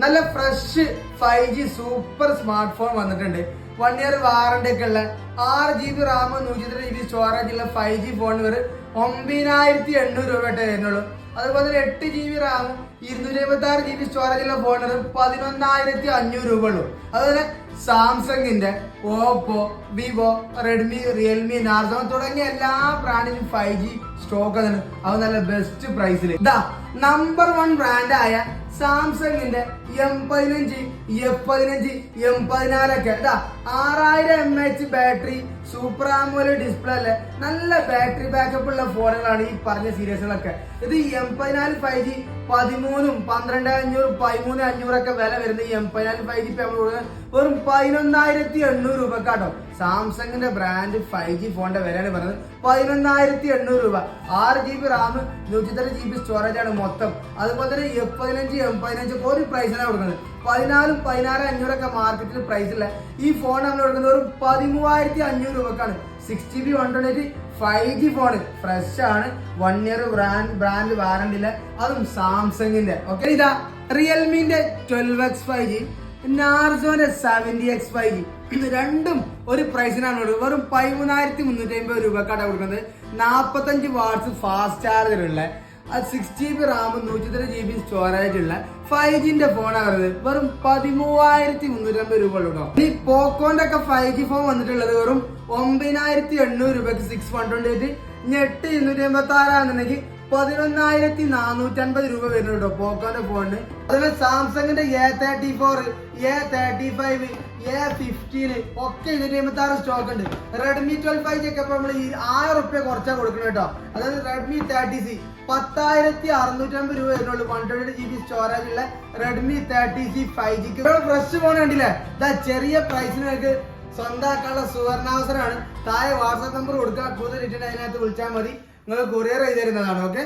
നല്ല fresh 5G super smart phone വന്നിട്ടുണ്ട്. 1 year warranty ഒക്കെ ഉള്ള 6 GB റാം 128 GB സ്റ്റോറേജ് ഉള്ള 5G ഫോൺ വെറും 9800 രൂപ വരുന്നുള്ളൂ. അതുപോലെ തന്നെ 8 GB റാം 256 GB സ്റ്റോറേജ് ഉള്ള ഫോൺ 11,500 രൂപ ഉള്ളൂ. അതുപോലെ സാംസങ്ങിന്റെ, Oppo, Vivo, Redmi, Realme, Narzo തുടങ്ങിയ എല്ലാ ബ്രാൻഡിലും 5G സ്റ്റോക്ക് ആണ്. അത് നല്ല ബെസ്റ്റ് പ്രൈസിൽ നമ്പർ 1 ബ്രാൻഡായ സാംസങ്ങിന്റെ M15, F15, M14 ഒക്കെ 6000 mAh battery, super AMOLED display അല്ലേ, നല്ല ബാറ്ററി ബാക്കപ്പ് ഉള്ള ഫോണുകളാണ് ഈ പറഞ്ഞ സീരീസുകളൊക്കെ. ഇത് M14 5G 13, 12,500, 13,500 ഒക്കെ വില വരുന്ന ഈ M14 5G വെറും 11,800 രൂപക്കാട്ടോ. സാംസങ്ങിന്റെ ബ്രാൻഡ് 5G ഫോണിന്റെ വിലയാണ് പറഞ്ഞത് 11,800 രൂപ. 6 GB റാം 128 GB സ്റ്റോറേജ് ആണ് മൊത്തം. അതുപോലെ തന്നെ F15, M15 ഒരു പ്രൈസിലാണ് കൊടുക്കുന്നത്. 14, 16,500 ഒക്കെ മാർക്കറ്റിൽ പ്രൈസ് ഇല്ല. ഈ ഫോൺ നമ്മൾ കൊടുക്കുന്നത് വെറും 13,500 രൂപക്കാണ്. 6GB 128 5G ഫോൺ ഫ്രഷ് ആണ്. 1 year ബ്രാൻഡ് വാറണ്ടി ഇല്ല. അതും സാംസങ്ങിന്റെ. ഓക്കെ, ഇതാ റിയൽമിന്റെ 12X 5G, നാർസോന്റെ 70X 5G രണ്ടും ഒരു പ്രൈസിനാണ് വെറും 13,350 രൂപക്കാണ് കൊടുക്കുന്നത്. 45 വാട്ട്സ് ഫാസ്റ്റ് ചാർജർ ഉള്ള 6GB റാം 128 GB സ്റ്റോറേജ് ഉള്ള 5Gന്റെ ഫോണാണ് വെറും 13,350 രൂപ ഉള്ളൂ. ഈ പോക്കോന്റെ ഒക്കെ 5G ഫോൺ വന്നിട്ടുള്ളത് വെറും 9,800 രൂപക്ക് 6/128 ഞെട്ട് 286 ആണെന്നുണ്ടെങ്കിൽ 11,450 രൂപ വരുന്നുണ്ടോ പോക്കോന്റെ ഫോണിന്. അതുപോലെ സാംസങ്ങിന്റെ A34, A35, A15 ഒക്കെ 286 സ്റ്റോക്ക് ഉണ്ട്. റെഡ്മി 12 5G ഒക്കെ നമ്മൾ 1000 റുപ്യ കുറച്ചാ കൊടുക്കണം കേട്ടോ. അതായത് റെഡ്മി 30C 10,650 രൂപ വരുന്നുള്ളൂ. 128 GB സ്റ്റോറേജ് ഉള്ള Redmi 30C 5G fresh phone കണ്ടില്ലേ, ചെറിയ പ്രൈസിന് നിങ്ങൾക്ക് സ്വന്തമാക്കാനുള്ള സുവർണാവസരമാണ്. താഴെ വാട്സാപ്പ് നമ്പർ കൊടുക്കുക, കൂടുതൽ ഡീറ്റെയിൽ അതിനകത്ത് വിളിച്ചാൽ മതി. നിങ്ങൾ കൊറിയർ ചെയ്ത് തരുന്നതാണ്. ഓക്കെ.